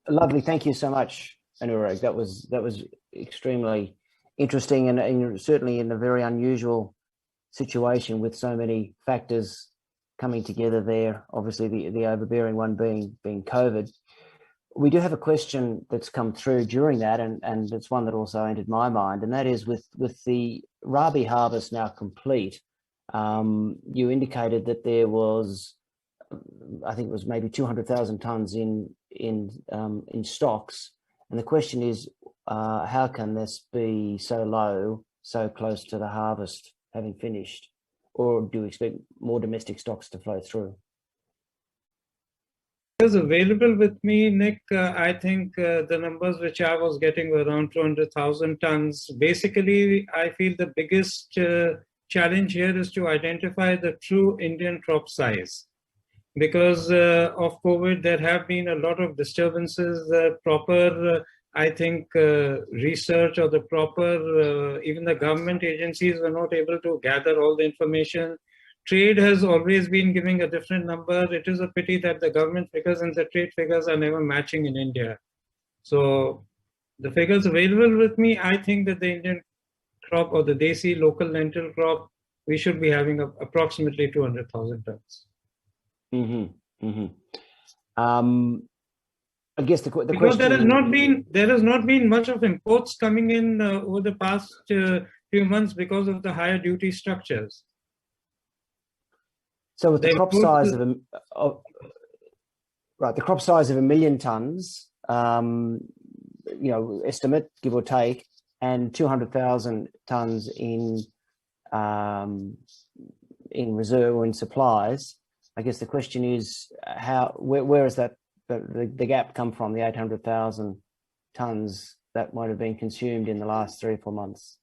Lovely. Thank you so much, Anurag. That was extremely interesting and certainly in a very unusual situation with so many factors coming together there. Obviously, the overbearing one being COVID. We do have a question that's come through during that, and it's one that also entered my mind, and that is with the Rabi harvest now complete. You indicated that there was, I think it was maybe 200,000 tonnes in stocks, and the question is, how can this be so low, so close to the harvest having finished, or do you expect more domestic stocks to flow through? Is available with me, Nick. I think the numbers which I was getting were around 200,000 tons. Basically, I feel the biggest challenge here is to identify the true Indian crop size. Because of COVID, there have been a lot of disturbances. Proper, I think, research or the proper, even the government agencies were not able to gather all the information. Trade has always been giving a different number. It is a pity that the government figures and the trade figures are never matching in India. So the figures available with me, I think that the Indian crop or the Desi local lentil crop, we should be having approximately 200,000 tons. Mm-hmm. Mm-hmm. I guess the because question... there has not been much of imports coming in over the past few months because of the higher duty structures. So with the crop size of the crop size of 1 million tonnes, estimate, give or take, and 200,000 tonnes in reserve or in supplies, I guess the question is where is that the gap come from, the 800,000 tonnes that might have been consumed in the last 3 or 4 months?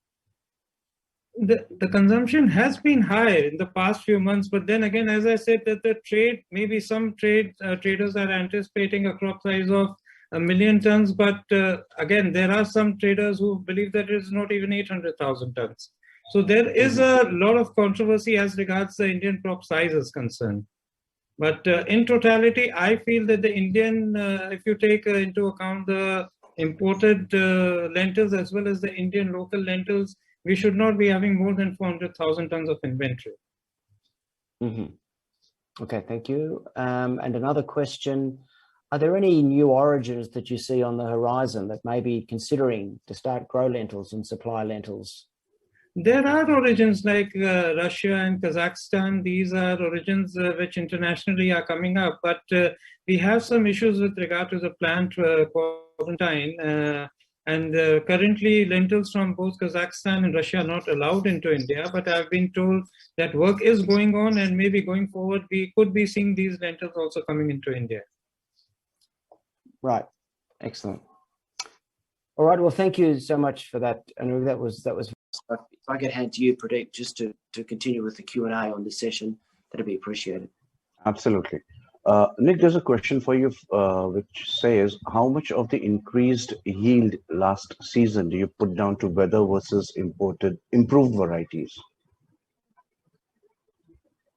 The consumption has been high in the past few months, but then again, as I said, that the trade, maybe some traders are anticipating a crop size of 1 million tons, but again, there are some traders who believe that it is not even 800,000 tons. So there is a lot of controversy as regards the Indian crop size is concerned. But in totality, I feel that the Indian, if you take into account the imported lentils as well as the Indian local lentils, we should not be having more than 400,000 tons of inventory. Mm-hmm. Okay, thank you. And another question, are there any new origins that you see on the horizon that may be considering to start grow lentils and supply lentils? There are origins like Russia and Kazakhstan. These are origins which internationally are coming up, but we have some issues with regard to the plant quarantine. And currently, lentils from both Kazakhstan and Russia are not allowed into India, but I've been told that work is going on, and maybe going forward, we could be seeing these lentils also coming into India. Right. Excellent. All right. Well, thank you so much for that, Anurag. That was. If I could hand to you, Pradeep, just to continue with the Q&A on this session, that'd be appreciated. Absolutely. Nick, there's a question for you which says, how much of the increased yield last season do you put down to weather versus improved varieties?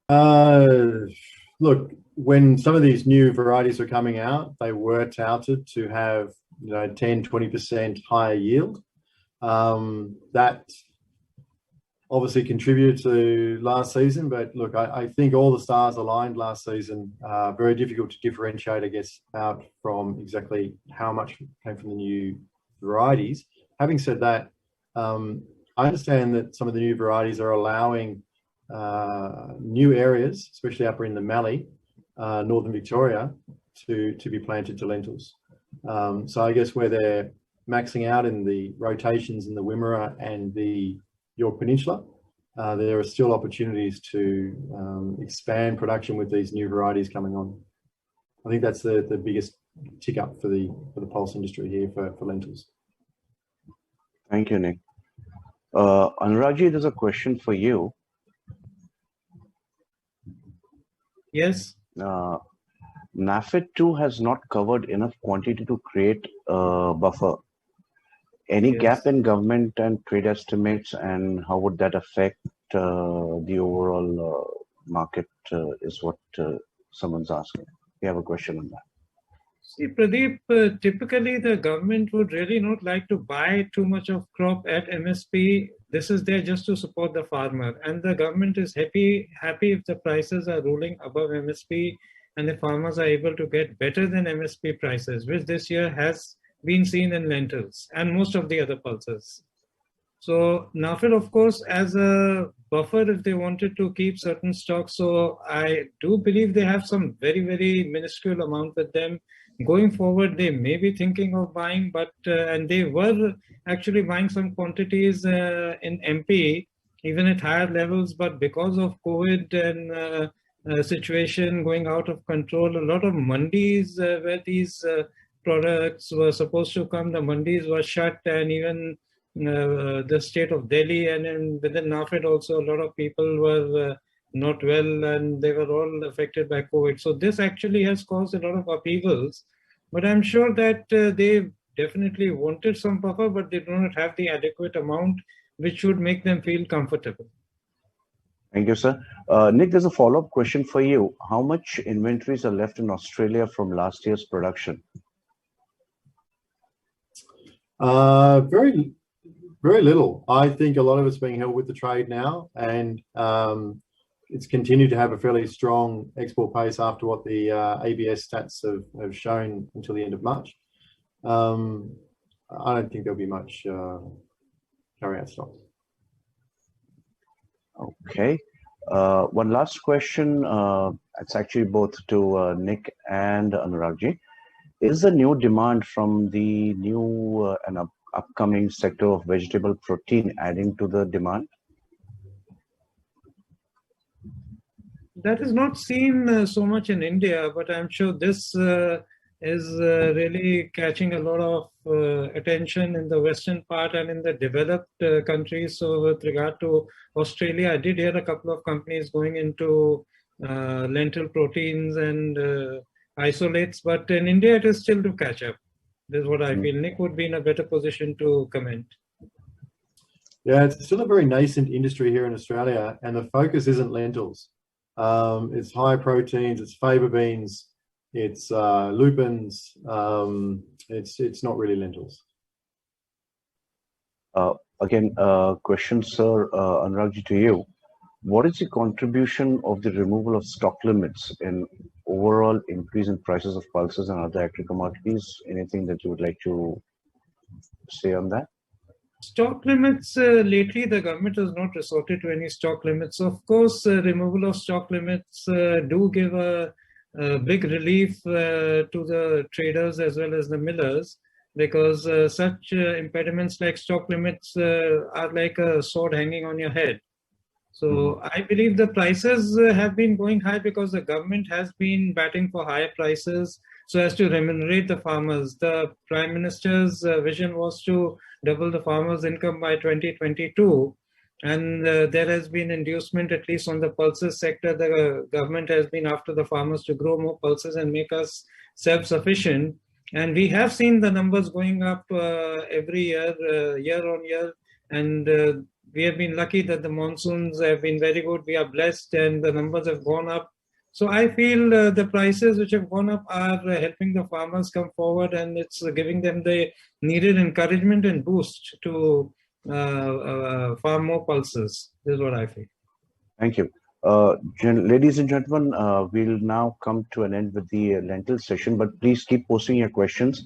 Look, when some of these new varieties were coming out, they were touted to have 10-20% higher yield. That obviously contributed to last season, but look, I think all the stars aligned last season. Very difficult to differentiate, I guess, out from exactly how much came from the new varieties. Having said that, I understand that some of the new varieties are allowing new areas, especially up in the Mallee, northern Victoria, to be planted to lentils. So I guess where they're maxing out in the rotations in the Wimmera and the Yorke Peninsula, there are still opportunities to expand production with these new varieties coming on. I think that's the biggest tick up for the pulse industry here for lentils. Thank you, Nick. Anurag, there's a question for you. Yes. NAFED 2 has not covered enough quantity to create a buffer. Any gap in government and trade estimates, and how would that affect the overall market is what someone's asking. We have a question on that. See, Pradeep, typically the government would really not like to buy too much of crop at MSP. This is there just to support the farmer, and the government is happy if the prices are ruling above MSP and the farmers are able to get better than MSP prices, which this year has been seen in lentils and most of the other pulses. So NAFED, of course, as a buffer if they wanted to keep certain stocks. So I do believe they have some very, very minuscule amount with them. Going forward, they may be thinking of buying, but and they were actually buying some quantities in MP, even at higher levels. But because of COVID and situation going out of control, a lot of mandis where these products were supposed to come, the mandis were shut, and even the state of Delhi and within NAFED also, a lot of people were not well and they were all affected by COVID. So this actually has caused a lot of upheavals. But I'm sure that they definitely wanted some buffer, but they do not have the adequate amount which would make them feel comfortable. Thank you, sir. Nick, there's a follow-up question for you. How much inventories are left in Australia from last year's production? Very little. I think a lot of it's being held with the trade now, and it's continued to have a fairly strong export pace after what the ABS stats have shown until the end of March. I don't think there'll be much carry-out stocks. Okay. One last question. It's actually both to Nick and Anurag. Is the new demand from the new and upcoming sector of vegetable protein adding to the demand? That is not seen so much in India, but I'm sure this is really catching a lot of attention in the western part and in the developed countries. So with regard to Australia, I did hear a couple of companies going into lentil proteins and isolates, but in India it is still to catch up. This is what I feel. Nick would be in a better position to comment. Yeah, it's still a very nascent industry here in Australia, and the focus isn't lentils. It's high proteins, it's faba beans, it's lupins. It's not really lentils. Again, question, sir, Anurag, to you. What is the contribution of the removal of stock limits in overall increase in prices of pulses and other agri commodities? Anything that you would like to say on that? Stock limits, lately the government has not resorted to any stock limits. Of course, removal of stock limits do give a big relief to the traders as well as the millers, because such impediments like stock limits are like a sword hanging on your head. So I believe the prices have been going high because the government has been batting for higher prices so as to remunerate the farmers. The Prime Minister's vision was to double the farmers' income by 2022. And there has been inducement, at least on the pulses sector. The government has been after the farmers to grow more pulses and make us self-sufficient. And we have seen the numbers going up every year, year on year. And we have been lucky that the monsoons have been very good. We are blessed and the numbers have gone up. So I feel the prices which have gone up are helping the farmers come forward, and it's giving them the needed encouragement and boost to farm more pulses. This is what I feel. Thank you. Ladies and gentlemen, we'll now come to an end with the lentil session, but please keep posting your questions.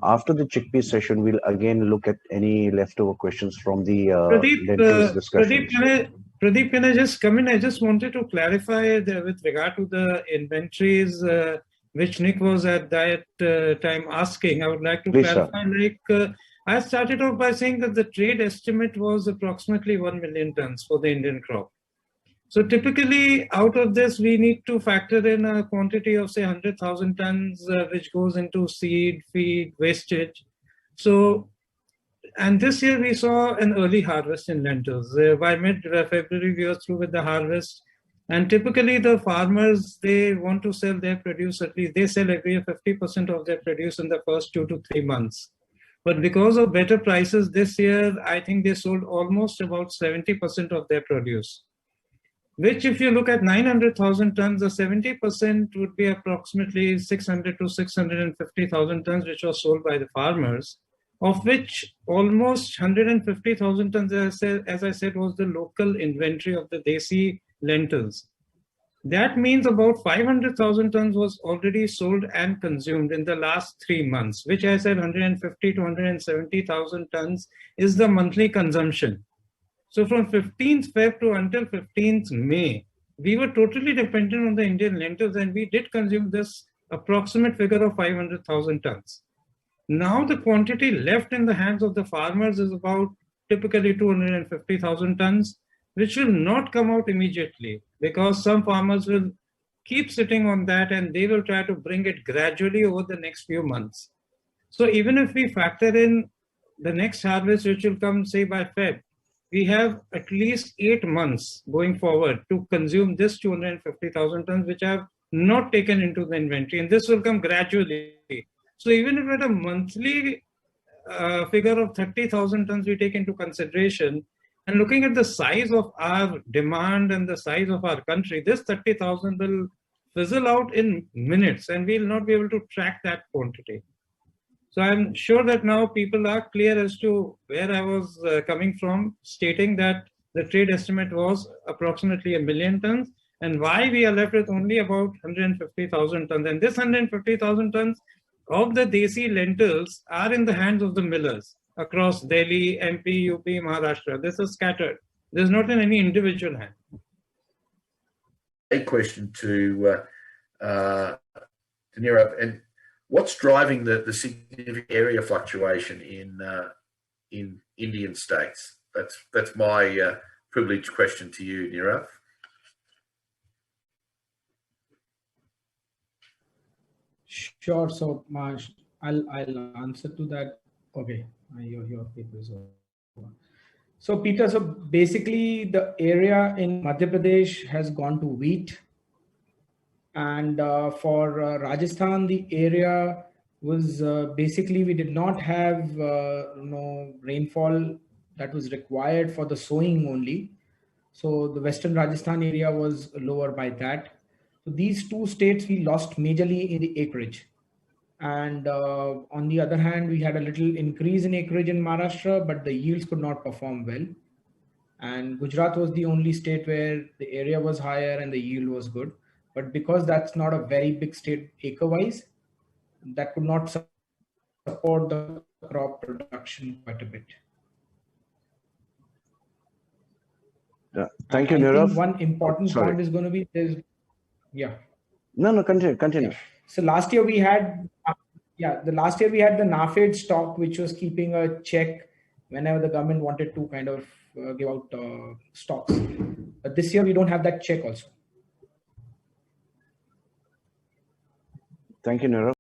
After the chickpea session, we'll again look at any leftover questions from the lentils discussion. Pradeep, can I just come in? I just wanted to clarify with regard to the inventories, which Nick was at that time asking. I would like to clarify. I started off by saying that the trade estimate was approximately 1 million tons for the Indian crop. So typically, out of this, we need to factor in a quantity of, say, 100,000 tons, which goes into seed, feed, wastage. So, and this year we saw an early harvest in lentils. By mid-February, we were through with the harvest. And typically, the farmers, they want to sell their produce, at least they sell every year 50% of their produce in the first 2 to 3 months. But because of better prices this year, I think they sold almost about 70% of their produce. which if you look at 900,000 tons, the 70% would be approximately 600 to 650,000 tons, which was sold by the farmers, of which almost 150,000 tons, as I said, was the local inventory of the Desai lentils. That means about 500,000 tons was already sold and consumed in the last 3 months, which I said 150 to 170,000 tons is the monthly consumption. So from 15th Feb to until 15th May, we were totally dependent on the Indian lentils, and we did consume this approximate figure of 500,000 tons. Now the quantity left in the hands of the farmers is about typically 250,000 tons, which will not come out immediately because some farmers will keep sitting on that and they will try to bring it gradually over the next few months. So even if we factor in the next harvest, which will come, say, by Feb, we have at least 8 months going forward to consume this 250,000 tons, which have not taken into the inventory, and this will come gradually. So even if at a monthly figure of 30,000 tons we take into consideration, and looking at the size of our demand and the size of our country, this 30,000 will fizzle out in minutes, and we'll not be able to track that quantity. So I'm sure that now people are clear as to where I was coming from, stating that the trade estimate was approximately 1 million tons, and why we are left with only about 150,000 tons. And this 150,000 tons of the Desai lentils are in the hands of the millers across Delhi, MP, UP, Maharashtra. This is scattered. This is not in any individual hand. A question to Nirav, and what's driving the significant area fluctuation in Indian states? That's my privileged question to you, Nirav. Sure. So, I'll answer to that. Okay, your paper is over. So, Peter, so basically the area in Madhya Pradesh has gone to wheat. And for Rajasthan, the area was basically we did not have rainfall that was required for the sowing only. So the Western Rajasthan area was lower by that. So these two states we lost majorly in the acreage. And on the other hand, we had a little increase in acreage in Maharashtra, but the yields could not perform well. And Gujarat was the only state where the area was higher and the yield was good. But because that's not a very big state acre-wise, that could not support the crop production quite a bit. Yeah. Thank you, Nirav. One important point is going to be No, continue. Yeah. So last year we had, the NAFED stock, which was keeping a check whenever the government wanted to kind of give out stocks. But this year we don't have that check also. Thank you, Nirav.